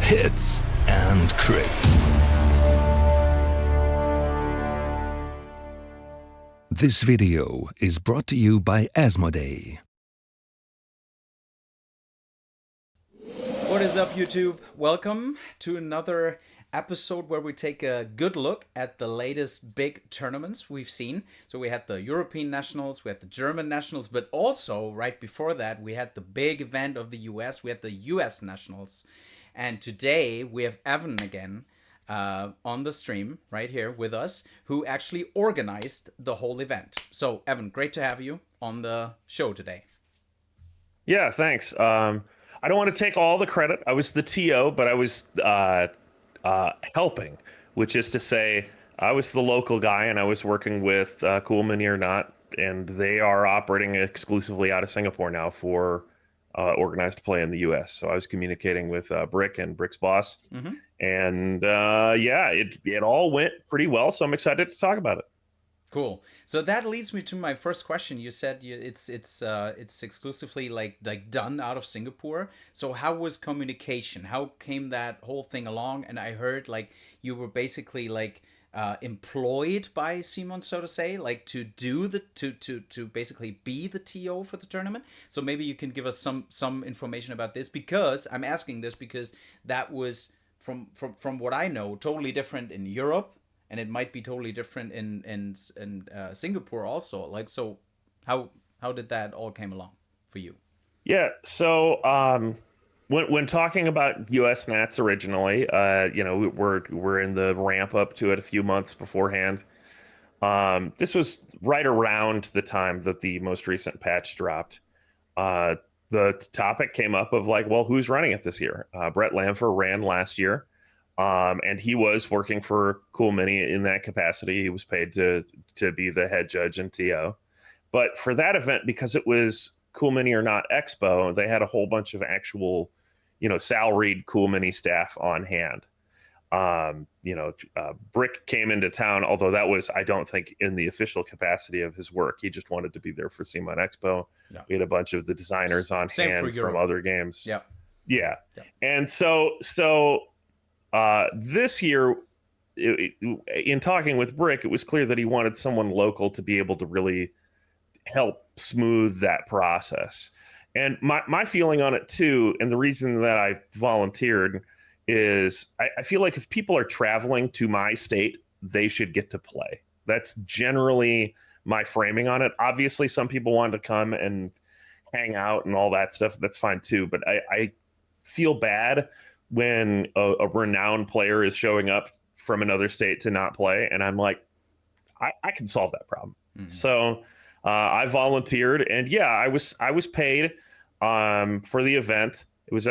hits and crits. This video is brought to you by Asmodee. What is up, YouTube? Welcome to another episode where we take a good look at the latest big tournaments we've seen. So we had the European Nationals, we had the German Nationals, but also right before that we had the big event of the US, we had the US Nationals. And today we have Evan again on the stream right here with us, who actually organized the whole event. So Evan, great to have you on the show today. Yeah, thanks. I don't want to take all the credit. I was the TO, but I was helping, which is to say I was the local guy and I was working with Cool Mini or Not, and they are operating exclusively out of Singapore now for organized play in the US. So I was communicating with Brick and Brick's boss. And yeah, it all went pretty well. So I'm excited to talk about it. Cool. So that leads me to my first question. You said it's exclusively like done out of Singapore. So how was communication? How came that whole thing along? And I heard like you were basically like employed by Simon, so to say, like to do the to basically be the TO for the tournament. So maybe you can give us some information about this, because I'm asking this because that was from what I know totally different in Europe. And it might be totally different in Singapore also. Like, so how did that all came along for you? Yeah. So when talking about US Nats originally, you know, we're in the ramp up to it a few months beforehand. This was right around the time that the most recent patch dropped. The topic came up of like, well, who's running it this year? Brett Lamfer ran last year. And he was working for Cool Mini in that capacity. He was paid to be the head judge and TO. But for that event, because it was Cool Mini or Not Expo, they had a whole bunch of actual, you know, salaried Cool Mini staff on hand. Brick came into town, although that was, I don't think, in the official capacity of his work. He just wanted to be there for Simon Expo. Yeah. We had a bunch of the designers on hand from other games. Yeah. Yeah. And so this year, in talking with Brick, it was clear that he wanted someone local to be able to really help smooth that process. And my feeling on it too, and the reason that I volunteered is I feel like if people are traveling to my state, they should get to play. That's generally my framing on it. Obviously, some people want to come and hang out and all that stuff. That's fine too. But I feel bad when a renowned player is showing up from another state to not play, and I'm like, I can solve that problem. So I volunteered, and yeah, I was paid for the event. It was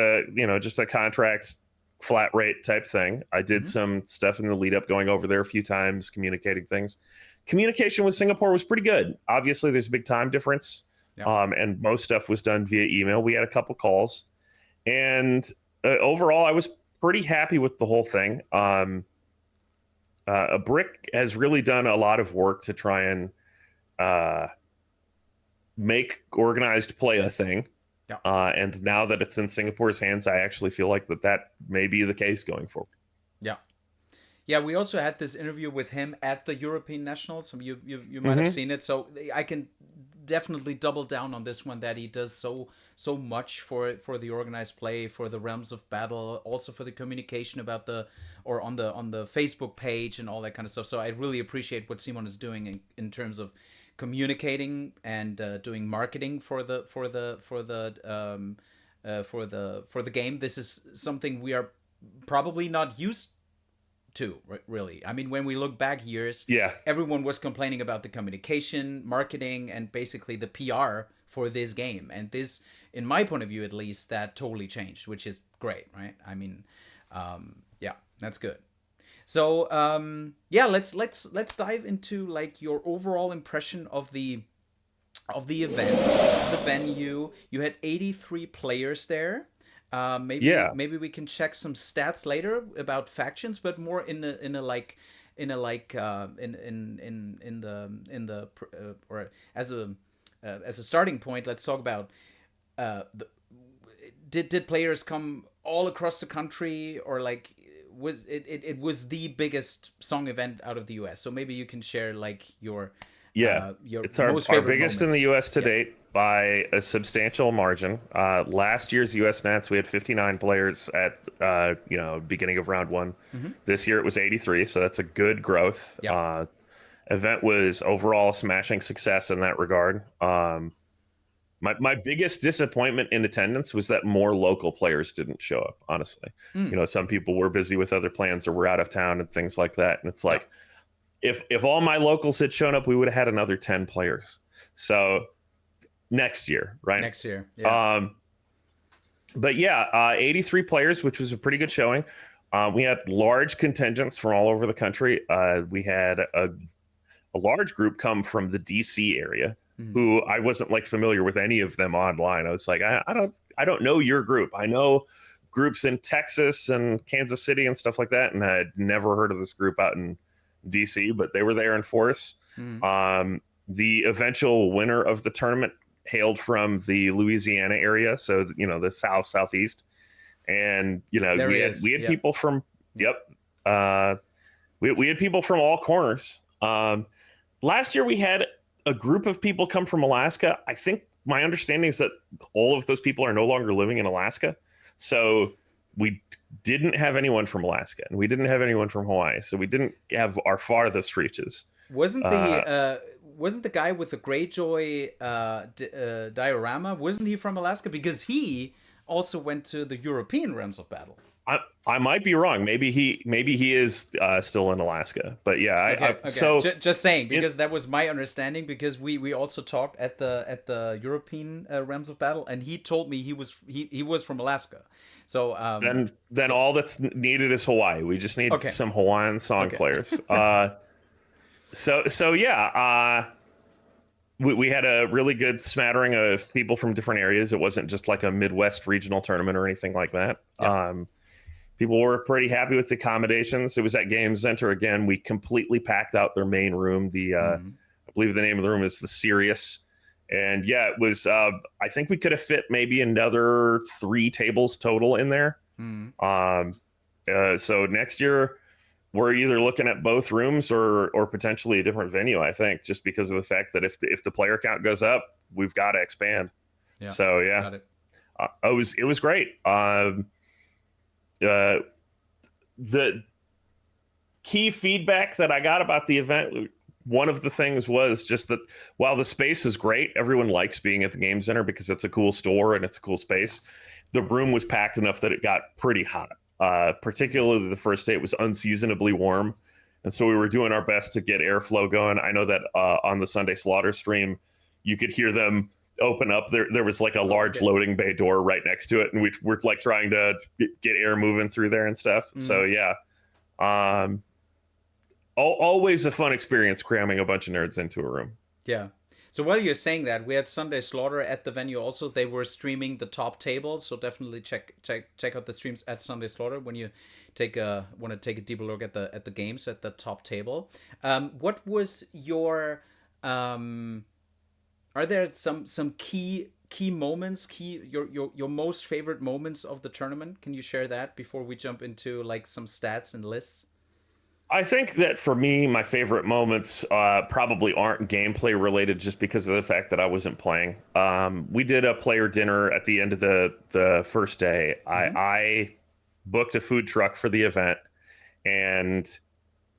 just a contract flat rate type thing. I did some stuff in the lead up, going over there a few times, communicating things. Communication with Singapore was pretty good. Obviously, there's a big time difference, and most stuff was done via email. We had a couple calls, and overall, I was pretty happy with the whole thing. Brick has really done a lot of work to try and make organized play a thing. Yeah. And now that it's in Singapore's hands, I actually feel like that may be the case going forward. Yeah. Yeah, we also had this interview with him at the European Nationals. You might have seen it. So I can definitely double down on this one, that he does so much for the organized play, for the realms of battle, also for the communication about on the Facebook page and all that kind of stuff. So I really appreciate what Simon is doing in terms of communicating and doing marketing for the game. This is something we are probably not used to, really. I mean, when we look back years, everyone was complaining about the communication, marketing, and basically the PR for this game. And this, in my point of view at least, that totally changed, which is great, right? I mean, yeah, that's good. So let's dive into like your overall impression of the event, the venue. You had 83 players there. Maybe we can check some stats later about factions, but more in the or as a starting point. Let's talk about did players come all across the country, or like it was the biggest song event out of the US? So maybe you can share like your it's our most favorite biggest in the US to date by a substantial margin. Last year's US Nats, we had 59 players at beginning of round one. This year it was 83, so that's a good growth. Event was overall smashing success in that regard. My biggest disappointment in attendance was that more local players didn't show up, honestly. Some people were busy with other plans or were out of town and things like that. And it's like, if all my locals had shown up, we would have had another 10 players. So next year, right? Next year. But 83 players, which was a pretty good showing. We had large contingents from all over the country. We had a large group come from the DC area, who I wasn't like familiar with any of them online. I was like, I don't know your group. I know groups in Texas and Kansas City and stuff like that, and I had never heard of this group out in DC, but they were there in force. The eventual winner of the tournament hailed from the Louisiana area, so the southeast, and we had people from we had people from all corners. Last year we had a group of people come from Alaska. I think my understanding is that all of those people are no longer living in Alaska, so we didn't have anyone from Alaska, and we didn't have anyone from Hawaii, so we didn't have our farthest reaches. Wasn't the guy with the Greyjoy diorama, wasn't he from Alaska? Because he also went to the European Realms of Battle. I might be wrong. Maybe he is still in Alaska. But yeah, okay. So just saying, because that was my understanding. Because we also talked at the European Realms of Battle, and he told me he was from Alaska. So then all that's needed is Hawaii. We just need some Hawaiian song players. We had a really good smattering of people from different areas. It wasn't just like a Midwest regional tournament or anything like that. People were pretty happy with the accommodations. It was at Game Center again. We completely packed out their main room. I believe the name of the room is the Sirius. And it was, I think we could have fit maybe another 3 tables total in there. So next year, we're either looking at both rooms or potentially a different venue, I think, just because of the fact that if the player count goes up, we've got to expand. So got it. It was great. The key feedback that I got about the event, one of the things was just that while the space is great, everyone likes being at the Game Center because it's a cool store and it's a cool space. The room was packed enough that it got pretty hot. Particularly the first day, it was unseasonably warm. And so we were doing our best to get airflow going. I know that on the Sunday Slaughter stream, you could hear them open up. There was like a large loading bay door right next to it. And we're like trying to get air moving through there and stuff. So always a fun experience cramming a bunch of nerds into a room. Yeah. So while you're saying that, we had Sunday Slaughter at the venue also. They were streaming the top table, so definitely check out the streams at Sunday Slaughter when you want to take a deeper look at the games at the top table. What was your are there some key moments, your most favorite moments of the tournament? Can you share that before we jump into like some stats and lists? I think that for me, my favorite moments probably aren't gameplay related just because of the fact that I wasn't playing. We did a player dinner at the end of the first day. I booked a food truck for the event, and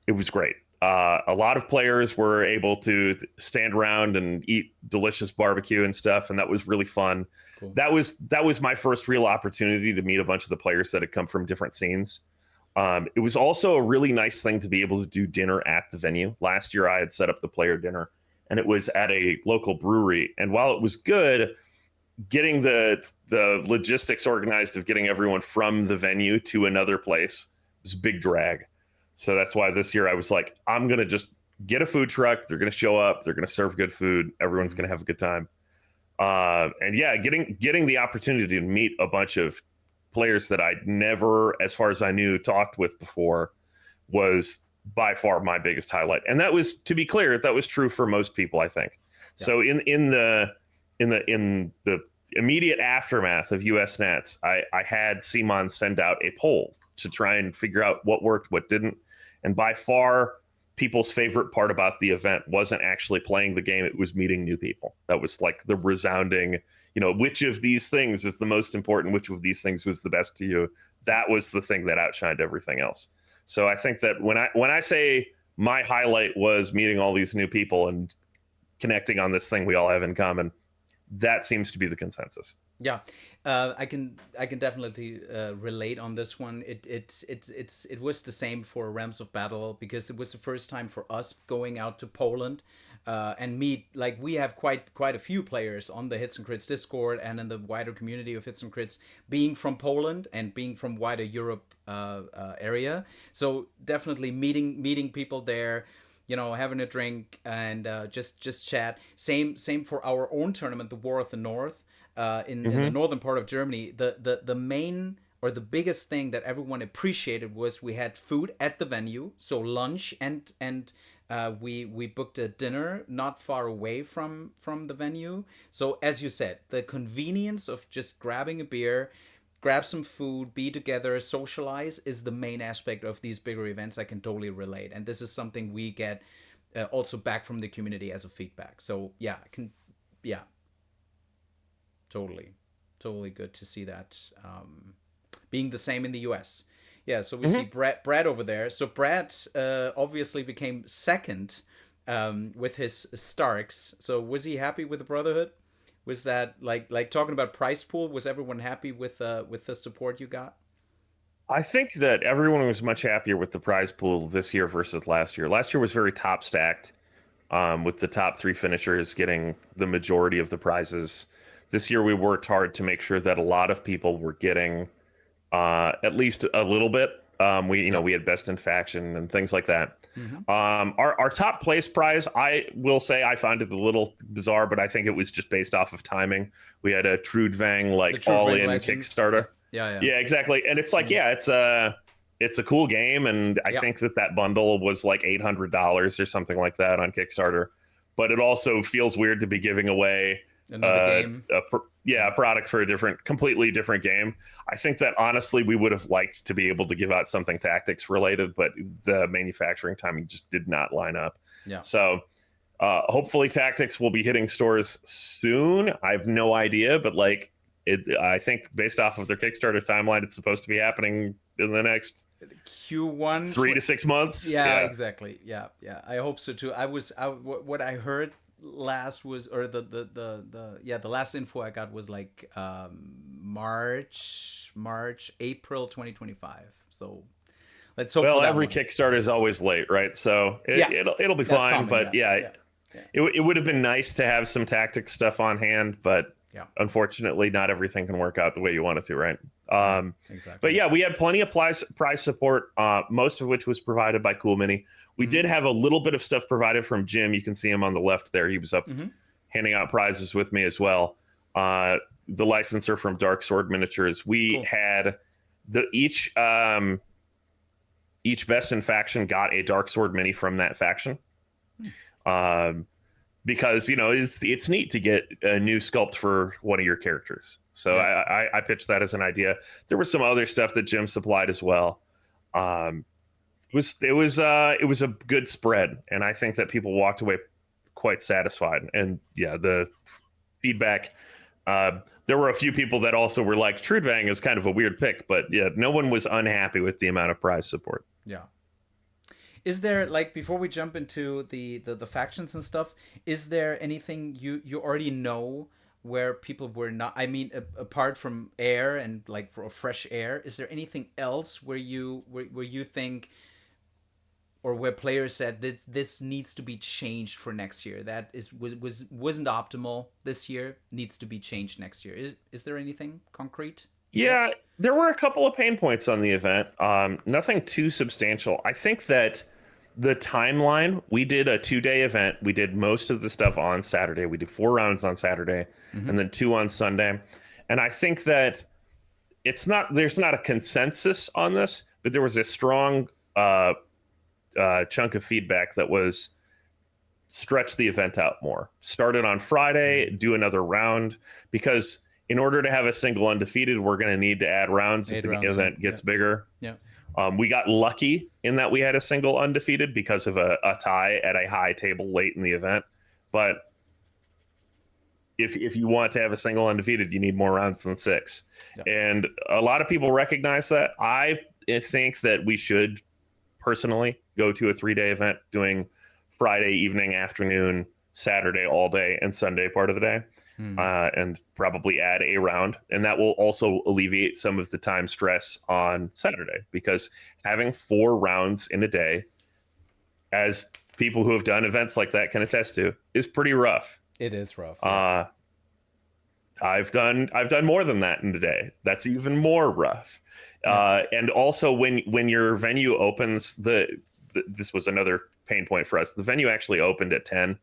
it was great. A lot of players were able to stand around and eat delicious barbecue and stuff, and that was really fun. Cool. That was my first real opportunity to meet a bunch of the players that had come from different scenes. It was also a really nice thing to be able to do dinner at the venue. Last year, I had set up the player dinner, and it was at a local brewery. And while it was good, getting the logistics organized of getting everyone from the venue to another place was a big drag. So that's why this year I was like, I'm going to just get a food truck. They're going to show up. They're going to serve good food. Everyone's going to have a good time. Getting the opportunity to meet a bunch of players that I'd never, as far as I knew, talked with before was by far my biggest highlight. And that was, to be clear, that was true for most people, I think. Yeah. So in the immediate aftermath of US Nats, I had Simon send out a poll to try and figure out what worked, what didn't. And by far, people's favorite part about the event wasn't actually playing the game, it was meeting new people. That was like the resounding, which of these things is the most important, which of these things was the best to you. That was the thing that outshined everything else. So I think that when I say my highlight was meeting all these new people and connecting on this thing we all have in common, that seems to be the consensus. Yeah, I can definitely relate on this one. It was the same for Realms of Battle, because it was the first time for us going out to Poland and meet, like, we have quite a few players on the Hits and Crits Discord and in the wider community of Hits and Crits being from Poland and being from wider Europe area. So definitely meeting people there, having a drink and just chat. Same for our own tournament, the War of the North. In the northern part of Germany, the main or the biggest thing that everyone appreciated was we had food at the venue, so lunch, and we booked a dinner not far away from the venue. So as you said, the convenience of just grabbing a beer, grab some food, be together, socialize is the main aspect of these bigger events. I can totally relate, and this is something we get also back from the community as a feedback. So yeah, totally good to see that being the same in the US. Yeah, so we see Brad over there. So Brad obviously became second with his Starks. So was he happy with the Brotherhood? Was that like talking about prize pool? Was everyone happy with the support you got? I think that everyone was much happier with the prize pool this year versus last year. Last year was very top stacked, with the top 3 finishers getting the majority of the prizes. This year we worked hard to make sure that a lot of people were getting at least a little bit. We had best in faction and things like that. Our top place prize, I will say I found it a little bizarre, but I think it was just based off of timing. We had a Trudvang all-in Kickstarter. Yeah, exactly. And it's like, it's a cool game, and I think that bundle was like $800 or something like that on Kickstarter. But it also feels weird to be giving away another game. A product for a completely different game. I think that honestly we would have liked to be able to give out something tactics related, but the manufacturing timing just did not line up. Yeah. So hopefully tactics will be hitting stores soon. I have no idea, but I think based off of their Kickstarter timeline, it's supposed to be happening in the next Q1 3 to 6 months. Yeah, exactly. Yeah. I hope so too. What I heard last was, or the last info I got was like April 2025. So let's hope. Well, every Kickstarter is always late, right? So it'll be fine. Common, but it would have been nice to have some tactics stuff on hand, but unfortunately, not everything can work out the way you want it to, right? Exactly. But yeah, we had plenty of prize support, most of which was provided by Cool Mini. We did have a little bit of stuff provided from Jim. You can see him on the left there. He was up handing out prizes with me as well. The licensor from Dark Sword Miniatures. We had each best in faction got a Dark Sword Mini from that faction. Because it's neat to get a new sculpt for one of your characters. So I pitched that as an idea. There was some other stuff that Jim supplied as well. It was a good spread, and I think that people walked away quite satisfied. And the feedback. There were a few people that also were like, Trudvang is kind of a weird pick, but no one was unhappy with the amount of prize support. Yeah. Is there, before we jump into the factions and stuff, is there anything you already know where people were not, I mean, apart from air and for fresh air, is there anything else where you think, or where players said this needs to be changed for next year, that wasn't optimal this year, needs to be changed next year? Is there anything concrete? Yeah, there were a couple of pain points on the event. Nothing too substantial. I think that the timeline, we did a 2-day event. We did most of the stuff on Saturday. We did 4 rounds on Saturday and then 2 on Sunday. And I think that there's not a consensus on this, but there was a strong chunk of feedback that was stretch the event out more. Start it on Friday, do another round, because in order to have a single undefeated, we're going to need to add rounds if the event gets bigger. Yeah. We got lucky in that we had a single undefeated because of a tie at a high table late in the event. But if you want to have a single undefeated, you need more rounds than 6. Yeah. And a lot of people recognize that. I think that we should personally go to a 3-day event doing Friday evening, afternoon, Saturday all day, and Sunday part of the day. And probably add a round, and that will also alleviate some of the time stress on Saturday, because having 4 rounds in a day, as people who have done events like that can attest to, is pretty rough. It is rough. Yeah. I've done more than that in a day. That's even more rough. Yeah. And also when your venue opens, this was another pain point for us. The venue actually opened at 10,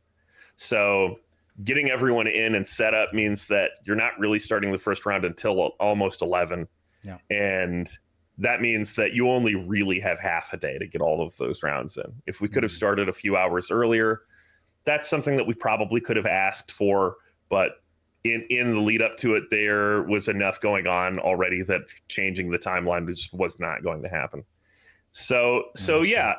so getting everyone in and set up means that you're not really starting the first round until almost 11. Yeah. And that means that you only really have half a day to get all of those rounds in. If we could have started a few hours earlier, that's something that we probably could have asked for. But in the lead up to it, there was enough going on already that changing the timeline just was not going to happen. So yeah,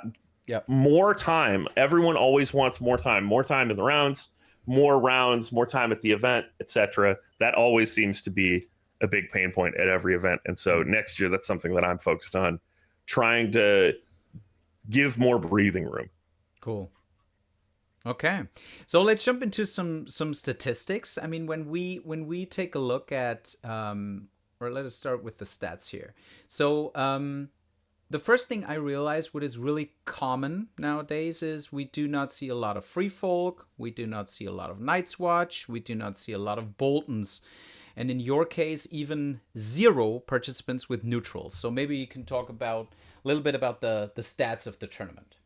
yep. More time. Everyone always wants more time in the rounds. More rounds, more time at the event, etc. That always seems to be a big pain point at every event. And so next year, that's something that I'm focused on, trying to give more breathing room. Cool. Okay, so let's jump into some statistics. I mean, when we take a look at, or let us start with the stats here. So the first thing I realized, what is really common nowadays, is we do not see a lot of Free Folk, we do not see a lot of Night's Watch, we do not see a lot of Boltons, and in your case, even 0 participants with neutrals. So maybe you can talk a little bit about the stats of the tournament.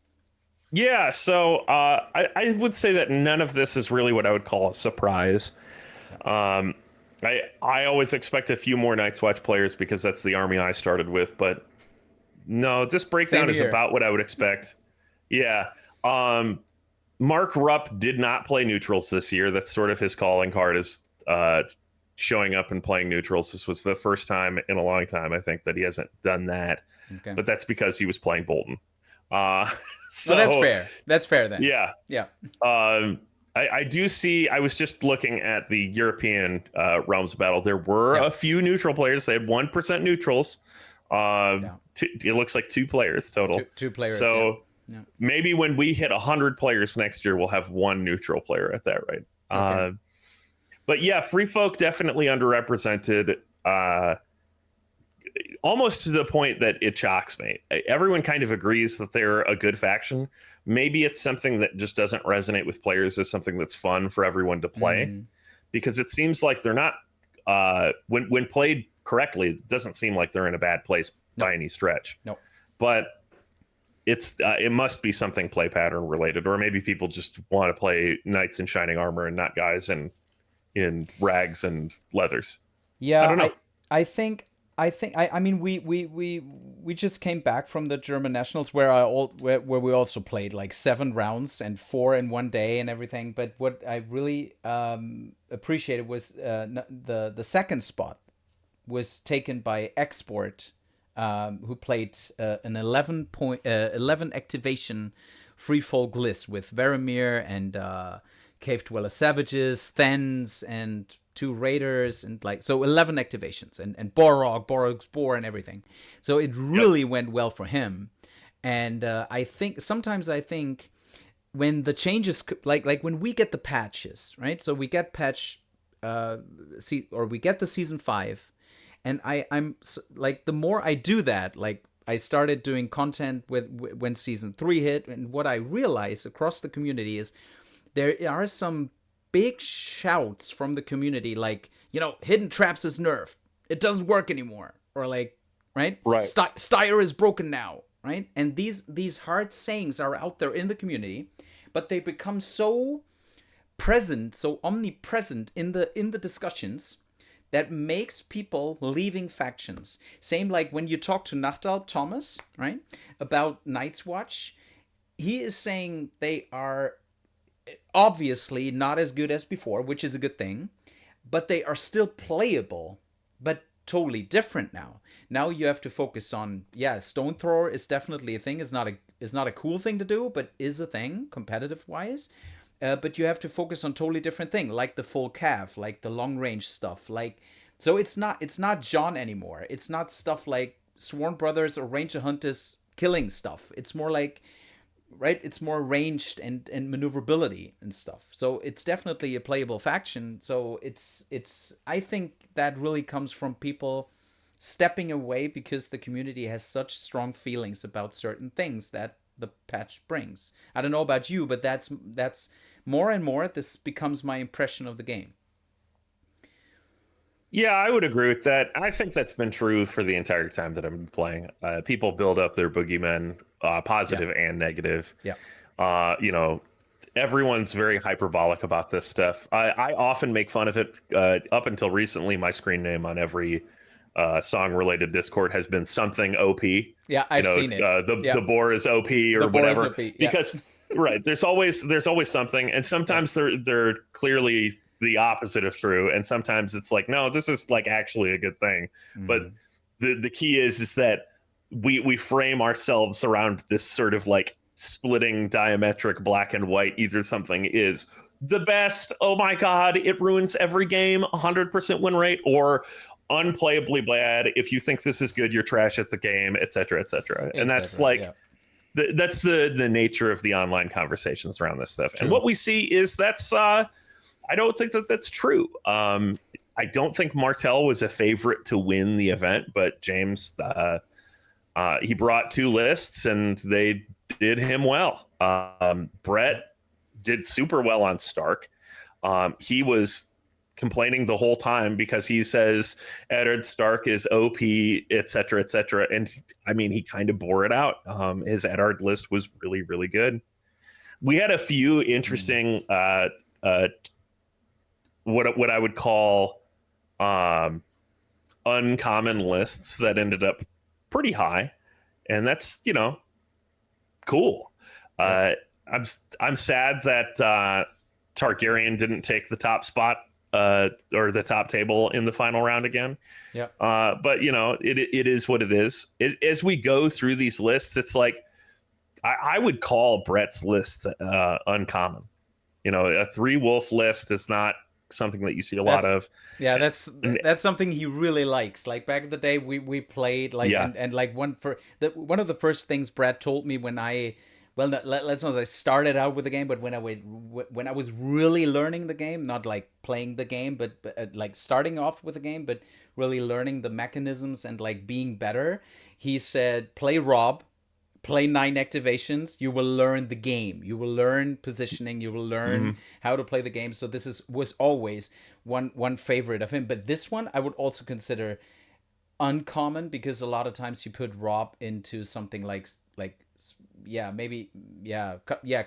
Yeah, so I would say that none of this is really what I would call a surprise. I always expect a few more Night's Watch players because that's the army I started with, but no, this breakdown is about what I would expect. Yeah. Mark Rupp did not play neutrals this year. That's sort of his calling card, is showing up and playing neutrals. This was the first time in a long time, I think, that he hasn't done that. Okay. But that's because he was playing Bolton. So that's fair. That's fair then. Yeah. Yeah. I do see, I was just looking at the European Realms Battle. There were a few neutral players. They had 1% neutrals. It looks like 2 players total. Two players. So maybe when we hit 100 players next year, we'll have 1 neutral player at that rate. Okay. But yeah, Free Folk definitely underrepresented, almost to the point that it shocks me. Everyone kind of agrees that they're a good faction. Maybe it's something that just doesn't resonate with players as something that's fun for everyone to play, because it seems like they're not, when played correctly, it doesn't seem like they're in a bad place by any stretch. No. But it must be something play pattern related, or maybe people just want to play knights in shining armor and not guys in rags and leathers. Yeah, I don't know. I mean, we just came back from the German Nationals where we also played like 7 rounds and 4 in one day and everything. But what I really appreciated was the second spot was taken by Export, who played an 11 activation Free Folk list with Varamir and Cave Dweller Savages, Thens, and 2 Raiders, and so 11 activations, and Borog's Boar and everything. So it really went well for him. And I think when the changes, like when we get the patches, right? So we get patch, we get the season 5, and I'm like, the more I do that, like I started doing content when season 3 hit, and what I realized across the community is there are some big shouts from the community, like, Hidden Traps is nerfed, it doesn't work anymore, or like, right? Styre is broken now, right? And these hard sayings are out there in the community, but they become so present, so omnipresent in the discussions, that makes people leaving factions. Same like when you talk to Nachtal Thomas, right, about Night's Watch, he is saying they are obviously not as good as before, which is a good thing, but they are still playable, but totally different now. Now you have to focus on, Stone Thrower is definitely a thing. It's not a cool thing to do, but is a thing competitive wise. But you have to focus on totally different thing, like the full cav, like the long range stuff. So it's not John anymore. It's not stuff like Sworn Brothers or Ranger Hunters killing stuff. It's more like, right? It's more ranged and maneuverability and stuff. So it's definitely a playable faction. So it's I think that really comes from people stepping away because the community has such strong feelings about certain things that the patch brings. I don't know about you, but that's more and more this becomes my impression of the game. Yeah, I would agree with that. I think that's been true for the entire time that I've been playing. People build up their boogeymen, positive and negative. Yeah. You know, everyone's very hyperbolic about this stuff. I often make fun of it. Up until recently, my screen name on every song-related Discord has been something OP. Yeah, I've seen it. The boar is OP or whatever. OP, yeah. Because right, there's always something, and sometimes they're clearly the opposite of true, and sometimes it's like, no, this is like actually a good thing. But the key is that we frame ourselves around this sort of like splitting diametric black and white. Either something is the best, oh my god, it ruins every game, 100% win rate, or unplayably bad. If you think this is good, you're trash at the game, etc., etc. And that's like that's the nature of the online conversations around this stuff. True. And what we see is that's I don't think that's true. I don't think Martell was a favorite to win the event, but James he brought 2 lists and they did him well. Brett did super well on Stark. He was complaining the whole time because he says Eddard Stark is OP, etc., etc. And I mean, he kind of bore it out. His Eddard list was really, really good. We had a few interesting, what I would call uncommon lists that ended up pretty high, and that's, you know, cool. I'm sad that Targaryen didn't take the top spot or the top table in the final round again. Yeah. But you know, it is what it is. As we go through these lists, it's like I would call Brett's list uncommon. You know, a 3-wolf list is not something that you see a lot of. Yeah, that's something he really likes. Like back in the day, we played like and like one of the first things Brett told me when I. Well, let's not say I started out with the game, but when I was really learning the game, not like playing the game, but like starting off with the game, but really learning the mechanisms and like being better, he said, play Rob, play 9 activations, you will learn the game. You will learn positioning, you will learn how to play the game. So this was always one favorite of him. But this one I would also consider uncommon because a lot of times you put Rob into something like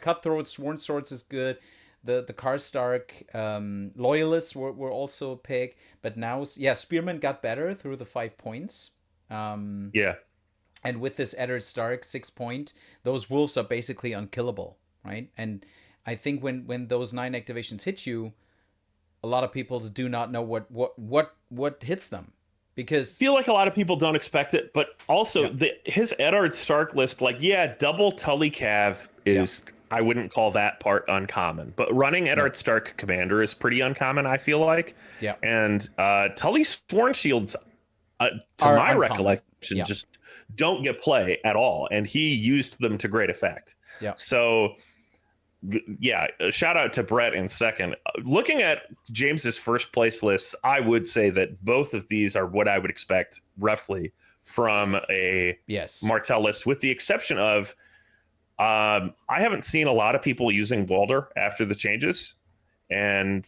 Cutthroat, Sworn Swords is good. The Karstark Loyalists were also a pick, but now Spearman got better through the 5 points. And with this Eddard Stark 6 point, those wolves are basically unkillable, right? And I think when those 9 activations hit you, a lot of people do not know what hits them. Because I feel like a lot of people don't expect it, but also his Eddard Stark list, double Tully Cav is, I wouldn't call that part uncommon, but running Eddard Stark Commander is pretty uncommon, I feel like. Yeah. And Tully Sworn Shields, to my recollection, just don't get play at all, and he used them to great effect. Yeah. So shout out to Brett in second. Looking at James's first place lists, I would say that both of these are what I would expect roughly from a Martell list, with the exception of I haven't seen a lot of people using Walder after the changes, and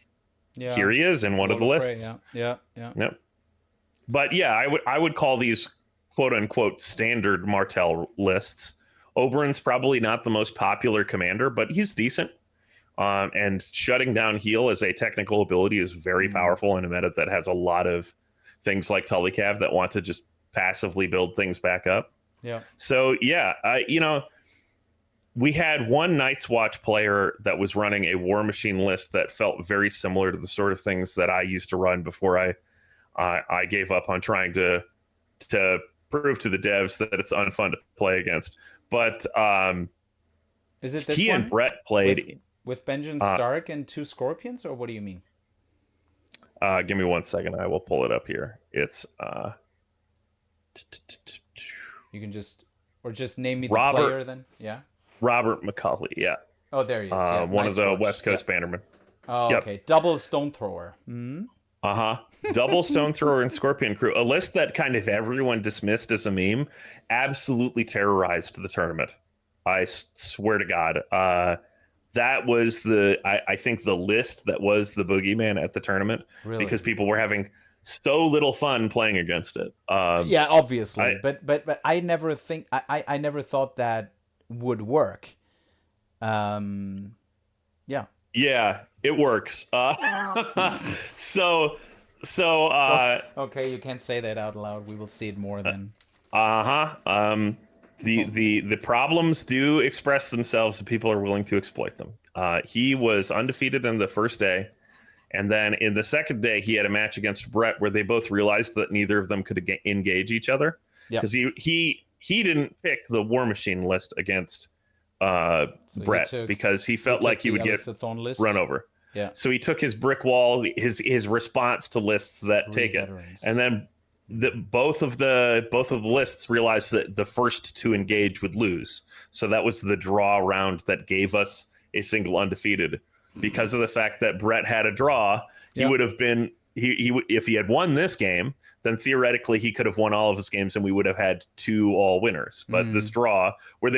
here he is in one of the lists. Yeah. But I would call these quote unquote standard Martell lists. Oberyn's probably not the most popular commander, but he's decent. And shutting down heal as a technical ability is very powerful in a meta that has a lot of things like Tully Cav that want to just passively build things back up. Yeah. So we had one Night's Watch player that was running a War Machine list that felt very similar to the sort of things that I used to run before I gave up on trying to prove to the devs that it's unfun to play against. But is it this he one? and Brett played with Benjamin Stark and 2 Scorpions, or what do you mean? Give me 1 second. I will pull it up here. It's you can just name me the player then. Yeah. Robert McCauley. Yeah. Oh, there he is. Yeah, one of the West Coast bannermen. Oh, yep. Okay. Double Stone Thrower. Mm-hmm. Double Stone Thrower and Scorpion Crew. A list that kind of everyone dismissed as a meme, absolutely terrorized the tournament. I swear to God. That was I think the list that was the boogeyman at the tournament, really? Because people were having so little fun playing against it. Yeah, obviously. But I never think I never thought that would work. Yeah. Yeah, it works. So okay, you can't say that out loud. We will see it more then. The problems do express themselves and people are willing to exploit them. He was undefeated in the first day, and then in the second day he had a match against Brett where they both realized that neither of them could engage each other, because he didn't pick the War Machine list against Brett because he felt like he would get run over. Yeah. So he took his brick wall, his response to lists that take it, and then both of the lists realized that the first to engage would lose. So that was the draw round that gave us a single undefeated. Because of the fact that Brett had a draw, he would have been if he had won this game, then theoretically he could have won all of his games and we would have had 2 all winners. But this draw, where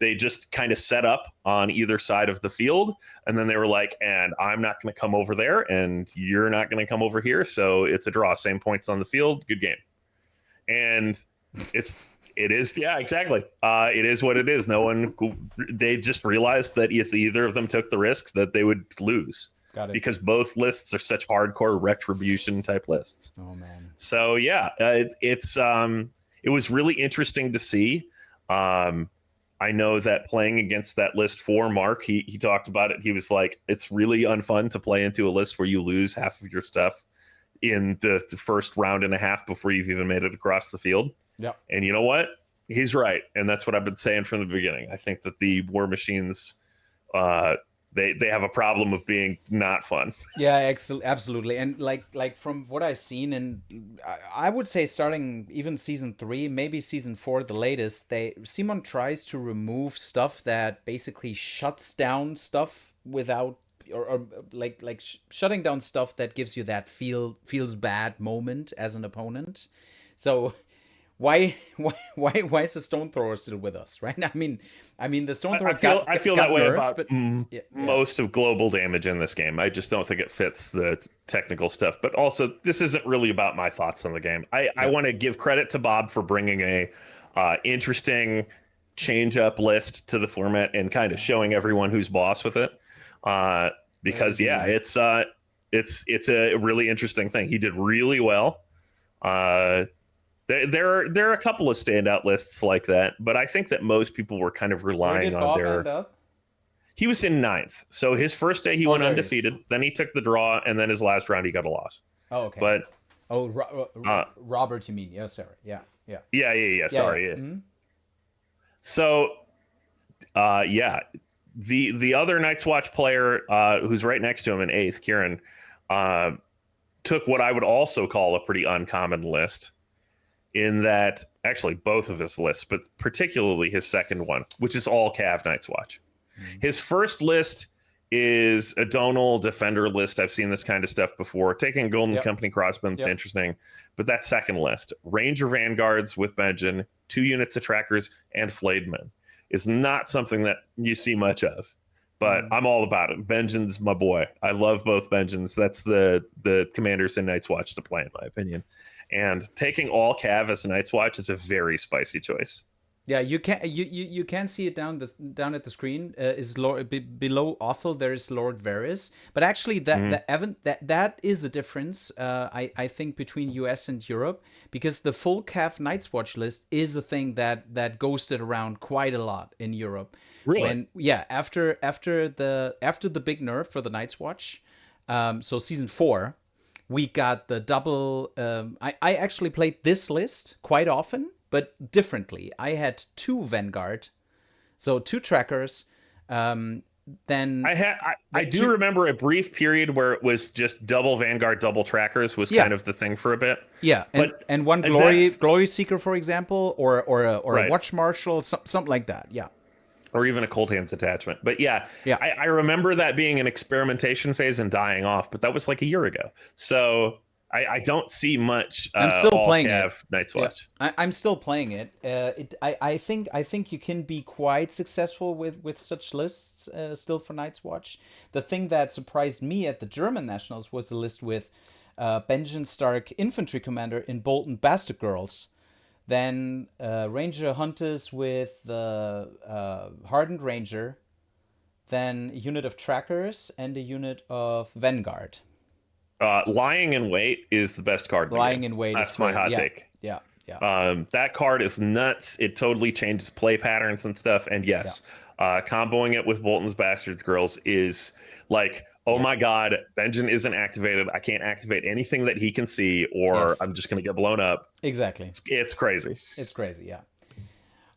they just kind of set up on either side of the field, and then they were like, and I'm not going to come over there, and you're not going to come over here, so it's a draw. Same points on the field, good game. And it is, yeah, exactly. It is what it is. They just realized that if either of them took the risk, that they would lose. Got it. Because both lists are such hardcore retribution type lists. Oh man. So yeah, it was really interesting to see. I know that playing against that list for Mark, he talked about it. He was like, it's really unfun to play into a list where you lose half of your stuff in the first round and a half before you've even made it across the field. Yeah. And you know what? He's right. And that's what I've been saying from the beginning. I think that the War Machines, they have a problem of being not fun. Yeah, absolutely. And like from what I've seen, and I would say starting even season 3, maybe season 4, the latest, Simon tries to remove stuff that basically shuts down stuff without, or shutting down stuff that gives you that feels bad moment as an opponent. So why is the Stone Thrower still with us, right? I mean the Stone Thrower. I feel that way nerfed, about but, most of global damage in this game. I just don't think it fits the technical stuff. But also, this isn't really about my thoughts on the game. I want to give credit to Bob for bringing a interesting change-up list to the format and kind of showing everyone who's boss with it. Because it's a really interesting thing. He did really well. There are a couple of standout lists like that, but I think that most people were kind of relying on Bob end up? He was in 9th. So his first day he went undefeated. Then he took the draw, and then his last round he got a loss. Oh, okay. But Robert, you mean? Yeah, sorry. Yeah. Sorry. Yeah. Mm-hmm. So, the other Night's Watch player who's right next to him in 8th, Kieran, took what I would also call a pretty uncommon list. In that, actually, both of his lists, but particularly his second one, which is all Cav Night's Watch. Mm-hmm. His first list is a Donal Defender list. I've seen this kind of stuff before. Taking Golden Company Crossbow's interesting, but that second list, Ranger Vanguards with Benjen, 2 units of trackers, and Flayed Men, is not something that you see much of. But I'm all about it. Benjen's my boy. I love both Benjens. That's the commanders in Night's Watch to play, in my opinion. And taking all Cav as Night's Watch is a very spicy choice. Yeah, you can see it down at the screen. Is Lord below Othel? There is Lord Varys, but actually that is a difference. I think between US and Europe, because the full Cav Night's Watch list is a thing that ghosted around quite a lot in Europe. Really? After the big nerf for the Night's Watch, so season 4, we got the double. I actually played this list quite often, but differently. I had 2 Vanguard, so 2 trackers. Then I do remember a brief period where it was just double Vanguard, double trackers was kind of the thing for a bit. Yeah, and one glory seeker, for example, or a watch marshal, something like that. Yeah. Or even a cold hands attachment. But I remember that being an experimentation phase and dying off, but that was like a year ago. So I don't see much. I'm still playing it. Night's Watch. I'm still playing it. I think you can be quite successful with such lists still for Night's Watch. The thing that surprised me at the German Nationals was the list with Benjamin Stark infantry commander in Bolton Bastard Girls. Then Ranger Hunters with the Hardened Ranger. Then a unit of Trackers and a unit of Vanguard. Lying in Wait is the best card. Lying in Wait. That's my hot take. Yeah. That card is nuts. It totally changes play patterns and stuff. And yes, comboing it with Bolton's Bastard Girls is like, oh my God, Benjen isn't activated. I can't activate anything that he can see, or I'm just going to get blown up. Exactly. It's crazy. It's crazy, yeah.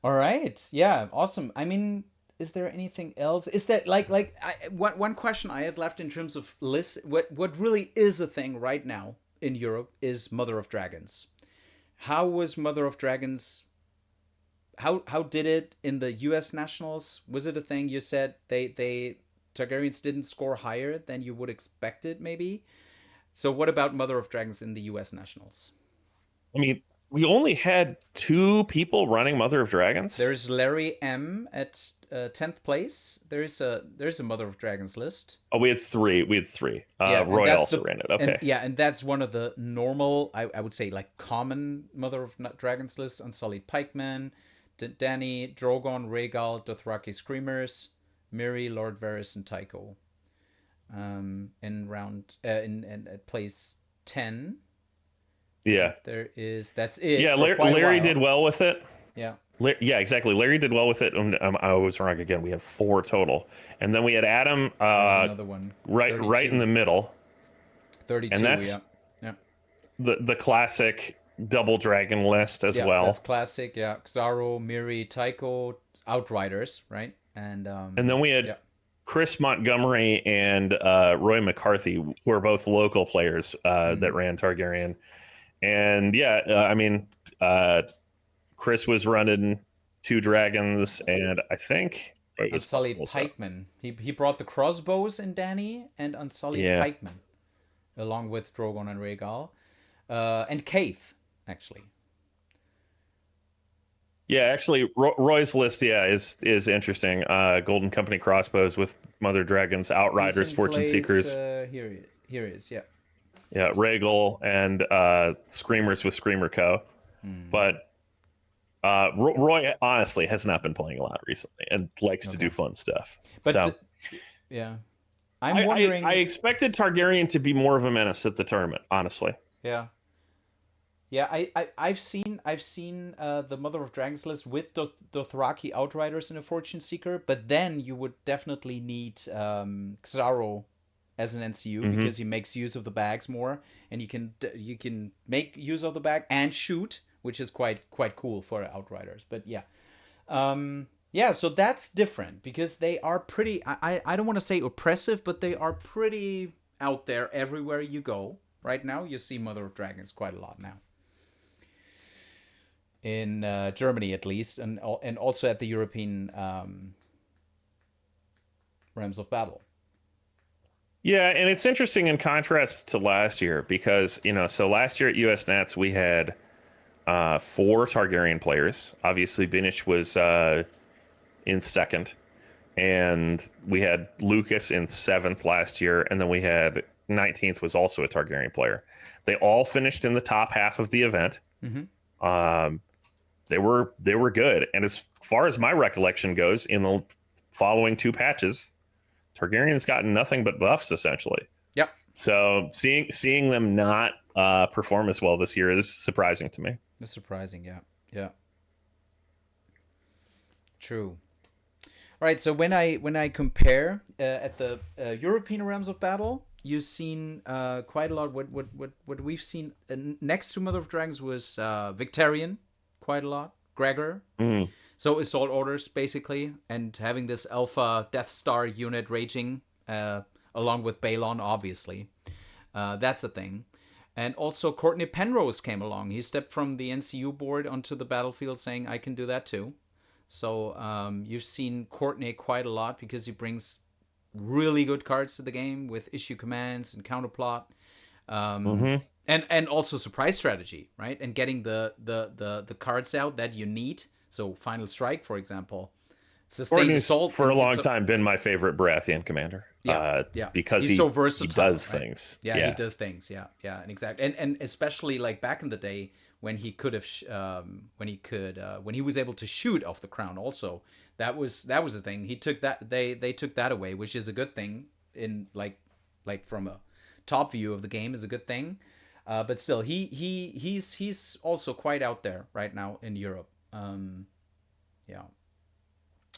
All right. Yeah, awesome. I mean, is there anything else? Is that one question I had left in terms of lists? What really is a thing right now in Europe is Mother of Dragons. How was Mother of Dragons? How did it in the U.S. Nationals? Was it a thing? You said they Targaryens didn't score higher than you would expect it, maybe. So what about Mother of Dragons in the U.S. Nationals? I mean, we only had 2 people running Mother of Dragons. There's Larry M at 10th place. There's a Mother of Dragons list. Oh, we had 3. Roy also ran it. Okay. And that's one of the normal, I would say, like common Mother of Dragons lists. Unsullied Pikemen, Dany, Drogon, Rhaegal, Dothraki Screamers, Miri, Lord Varys, and Tycho. In at place 10. Yeah. That's it. Yeah, Larry did well with it. Yeah. Yeah, exactly. Larry did well with it. I was wrong again. We have 4 total. And then we had Adam another one. Right in the middle. 32, and that's the classic double dragon list as well. That's classic, yeah. Xaro, Miri, Tycho, Outriders, right? And then we had Chris Montgomery and Roy McCarthy, who are both local players that ran Targaryen. And Chris was running 2 dragons, and I think it was Unsullied Pikemen. He brought the crossbows in Dany and Unsullied Pikemen, along with Drogon and Rhaegal, and Kaith, actually. Yeah, actually, Roy's list, is interesting. Golden Company crossbows with Mother Dragons, Outriders, Fortune Seekers. Here he is, yeah. Yeah, Rhaegal and Screamers with Screamer Co. But Roy honestly has not been playing a lot recently and likes to do fun stuff. But I'm wondering. I expected Targaryen to be more of a menace at the tournament, honestly. Yeah. Yeah, I've seen the Mother of Dragons list with Dothraki Outriders and a Fortune Seeker, but then you would definitely need Xaro as an NCU because he makes use of the bags more, and you can make use of the bag and shoot, which is quite cool for Outriders. But so that's different because they are pretty. I don't want to say oppressive, but they are pretty out there everywhere you go. Right now, you see Mother of Dragons quite a lot now. In Germany, at least, and also at the European Realms of Battle. Yeah, and it's interesting in contrast to last year because, so last year at US Nats, we had 4 Targaryen players. Obviously, Binish was in 2nd, and we had Lucas in 7th last year, and then we had 19th was also a Targaryen player. They all finished in the top half of the event. they were good. And as far as my recollection goes, in the following 2 patches, Targaryen's gotten nothing but buffs essentially. Yep. So seeing them not perform as well this year is surprising to me. It's surprising, yeah. Yeah. True. All right, so when I compare at the European Realms of Battle, you've seen quite a lot. What we've seen next to Mother of Dragons was Victarion, quite a lot. Gregor. Mm. So Assault Orders, basically, and having this Alpha Death Star unit raging, along with Balon, obviously. That's a thing. And also Courtney Penrose came along. He stepped from the NCU board onto the battlefield saying, I can do that too. So you've seen Courtney quite a lot because he brings really good cards to the game with issue commands and counterplot. And also surprise strategy, right? And getting the cards out that you need. So Final Strike, for example. Sustained Assault. For a long time been my favorite Baratheon commander. Yeah. Because he's so versatile. He does right? things. Yeah, he does things. Yeah, and exactly. And especially like back in the day when he could have, when he was able to shoot off the crown. Also, that was a thing. He took that. They took that away, which is a good thing. In like from a top view of the game is a good thing. But still, he's also quite out there right now in Europe. Yeah.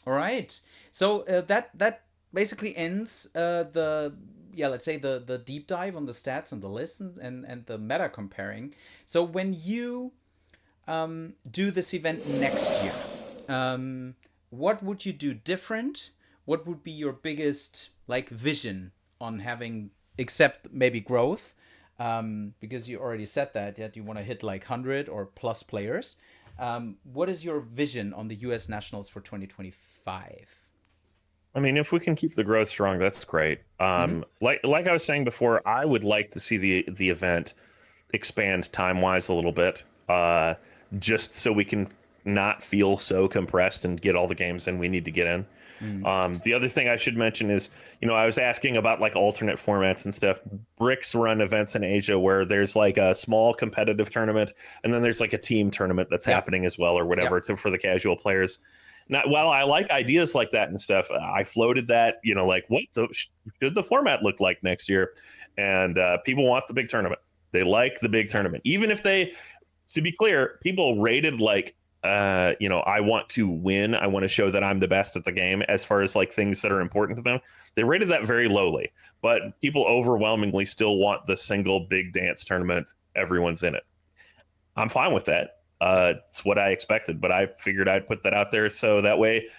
All right. So that basically ends let's say the deep dive on the stats and the lists and the meta comparing. So when you do this event next year, what would you do different? What would be your biggest vision on having, except maybe growth? Because you already said that you want to hit 100 or plus players. What is your vision on the U.S. Nationals for 2025? I mean, if we can keep the growth strong, that's great. Like I was saying before, I would like to see the event expand time-wise a little bit, just so we can not feel so compressed and get all the games in we need to get in. The other thing I should mention is, I was asking about alternate formats and stuff. Bricks run events in Asia where there's a small competitive tournament, and then there's a team tournament that's happening as well, or whatever, for the casual players. Now, while I like ideas like that and stuff, I floated that, what should the format look like next year? And people want the big tournament. They like the big tournament, even if to be clear, people rated I want to win. I want to show that I'm the best at the game as far as things that are important to them. They rated that very lowly, but people overwhelmingly still want the single big dance tournament. Everyone's in it. I'm fine with that. It's what I expected, but I figured I'd put that out there so that way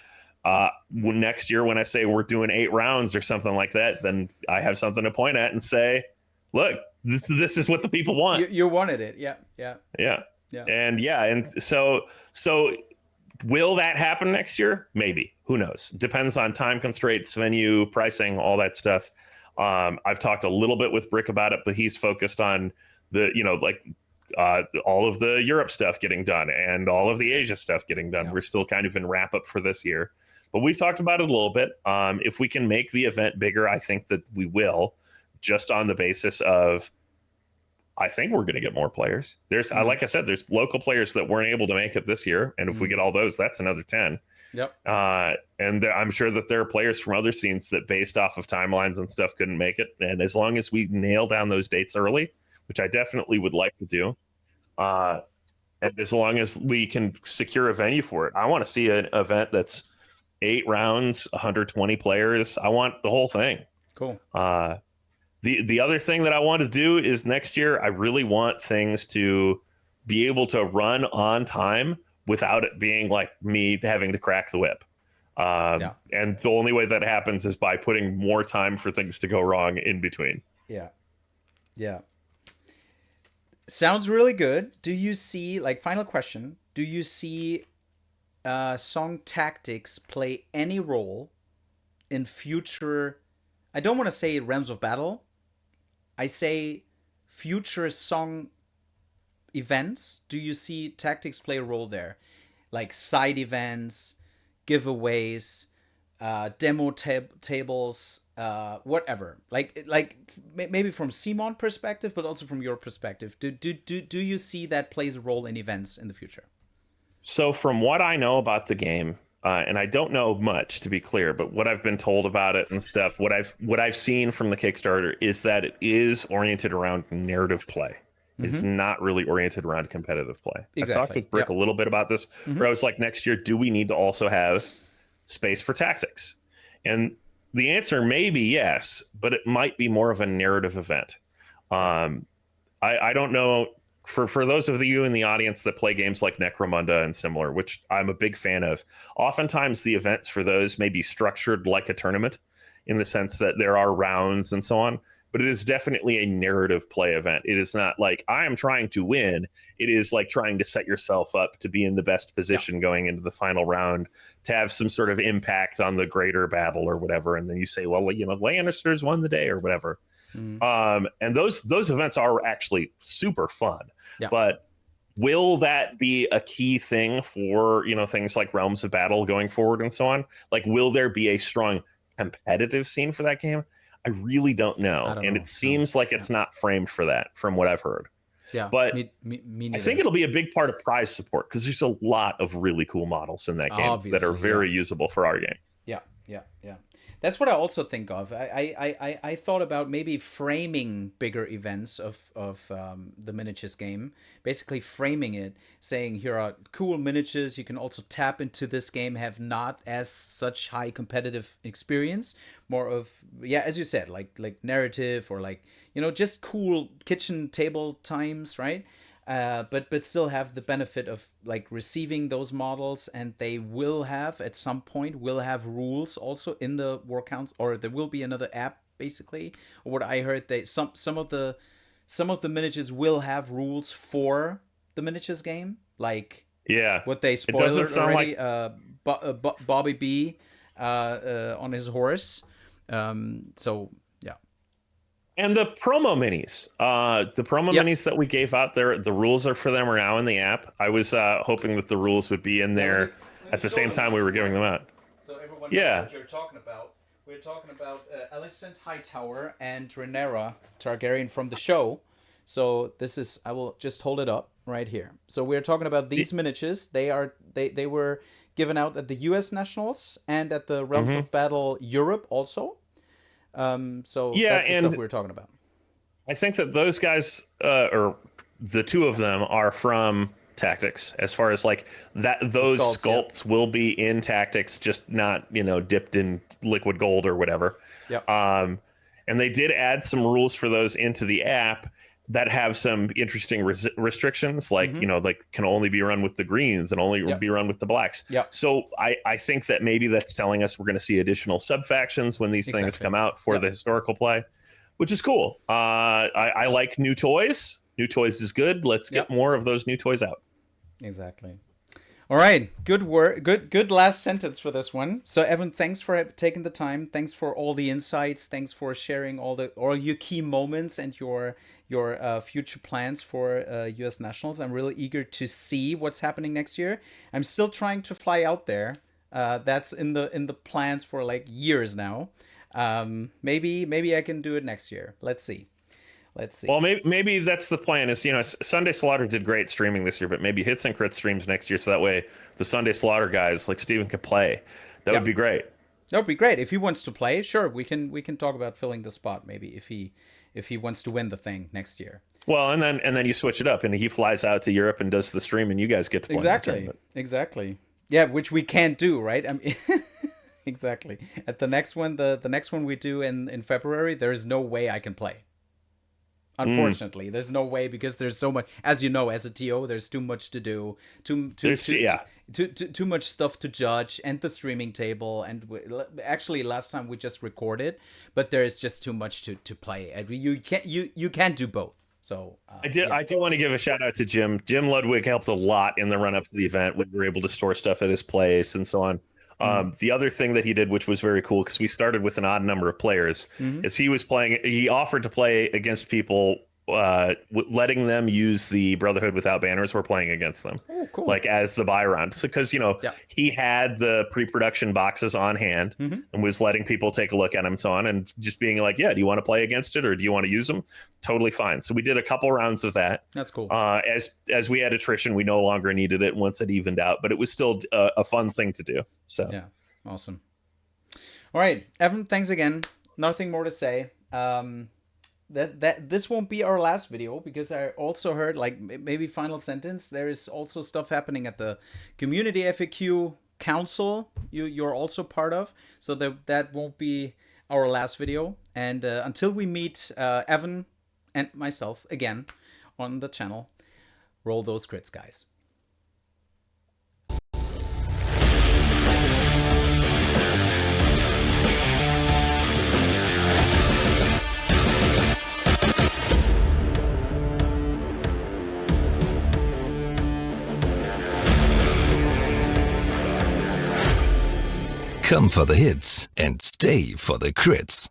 next year when I say we're doing 8 rounds or something like that, then I have something to point at and say, look, this is what the people want. You wanted it. Yeah. And so will that happen next year? Maybe. Who knows? Depends on time constraints, venue, pricing, all that stuff. I've talked a little bit with Brick about it, but he's focused on the, all of the Europe stuff getting done and all of the Asia stuff getting done. Yeah. We're still kind of in wrap up for this year, but we've talked about it a little bit. If we can make the event bigger, I think that we will, just on the basis of, I think we're going to get more players. Like I said, there's local players that weren't able to make it this year. And if we get all those, that's another 10. Yep. And I'm sure that there are players from other scenes that based off of timelines and stuff couldn't make it. And as long as we nail down those dates early, which I definitely would like to do, and as long as we can secure a venue for it, I want to see an event that's 8 rounds, 120 players. I want the whole thing. Cool. The other thing that I want to do is next year, I really want things to be able to run on time without it being like me having to crack the whip. And the only way that happens is by putting more time for things to go wrong in between. Yeah. Sounds really good. Do you see, final question, do you see song tactics play any role in future, I don't want to say Realms of Battle, I say future song events? Do you see tactics play a role there? Like side events, giveaways, demo tables, whatever. Like maybe from Simon perspective, but also from your perspective. Do you see that plays a role in events in the future? So from what I know about the game, and I don't know much to be clear, but what I've been told about it and stuff, what I've seen from the Kickstarter is that it is oriented around narrative play. It's not really oriented around competitive play. Exactly. I've talked with Brick a little bit about this, where I was like, next year, do we need to also have space for tactics? And the answer may be yes, but it might be more of a narrative event. I don't know. For those of you in the audience that play games like Necromunda and similar, which I'm a big fan of, oftentimes the events for those may be structured like a tournament in the sense that there are rounds and so on, but it is definitely a narrative play event. It is not like I am trying to win. It is like trying to set yourself up to be in the best position going into the final round, to have some sort of impact on the greater battle or whatever. And then you say, well, Lannisters won the day or whatever. And those events are actually super fun. But will that be a key thing for, things like Realms of Battle going forward and so on? Like, will there be a strong competitive scene for that game? I really don't know. And it seems like it's not framed for that from what I've heard. Yeah. But me I think it'll be a big part of prize support, because there's a lot of really cool models in that game that are very usable for our game. Yeah. That's what I also think of. I thought about maybe framing bigger events of the miniatures game, basically framing it, saying here are cool miniatures. You can also tap into this game, have not as such high competitive experience, more of, as you said, like narrative, or like, just cool kitchen table times, right? But still have the benefit of like receiving those models, and they will have at some point rules also in the war counts, or there will be another app basically. Or what I heard, some of the miniatures will have rules for the miniatures game, like what they spoiled already. Like... Bobby B on his horse. And the promo minis, minis that we gave out there, the rules are for them are now in the app. I was hoping that the rules would be in there at the same time we were giving them out. So everyone knows what you're talking about. We're talking about Alicent Hightower and Rhaenyra Targaryen from the show. So this is, I will just hold it up right here. So we're talking about these miniatures. They were given out at the U.S. Nationals and at the Realms of Battle Europe also. That's the stuff we're talking about. I think that those guys, or the two of them, are from Tactics, as far as like that. Those sculpts will be in Tactics, just not dipped in liquid gold or whatever. And they did add some rules for those into the app that have some interesting restrictions, like like can only be run with the greens and only be run with the blacks. So I think that maybe that's telling us we're going to see additional sub factions when these things come out for the historical play, which is cool. I like new toys. New toys is good. Let's get more of those new toys out. Exactly. All right, good work. Good last sentence for this one. So Evan, thanks for taking the time. Thanks for all the insights. Thanks for sharing all your key moments and your future plans for U.S. Nationals. I'm really eager to see what's happening next year. I'm still trying to fly out there. That's in the plans for like years now. Maybe I can do it next year. Let's see. Well, maybe that's the plan. Is Sunday Slaughter did great streaming this year, but maybe Hits and Crits streams next year, so that way the Sunday Slaughter guys like Steven can play. That would be great. That would be great if he wants to play. Sure, we can talk about filling the spot maybe if he wants to win the thing next year. Well, and then you switch it up, and he flies out to Europe and does the stream, and you guys get to play. Exactly. Yeah, which we can't do, right? I mean, exactly. At the next one, the next one we do in February, there is no way I can play. Unfortunately, there's no way, because there's so much, as you know, as a TO, there's too much to do, too much stuff to judge, and the streaming table, and actually last time we just recorded, but there is just too much to play. You can't do both. So I do want to give a shout out to Jim. Jim Ludwig helped a lot in the run up to the event. We were able to store stuff at his place and so on. The other thing that he did, which was very cool, because we started with an odd number of players, is he was playing. He offered to play against people letting them use the Brotherhood Without Banners. We're playing against them. Oh, cool. Like as the buy round. So, because, he had the pre-production boxes on hand and was letting people take a look at them and so on, and just being like, yeah, do you want to play against it or do you want to use them? Totally fine. So we did a couple rounds of that. That's cool. As we had attrition, we no longer needed it once it evened out, but it was still a fun thing to do. So yeah, awesome. All right, Evan, thanks again. Nothing more to say. That this won't be our last video, because I also heard, like, maybe final sentence, there is also stuff happening at the Community FAQ Council you're also part of, so that won't be our last video. And until we meet Evan and myself again on the channel, roll those crits, guys. Come for the hits and stay for the crits.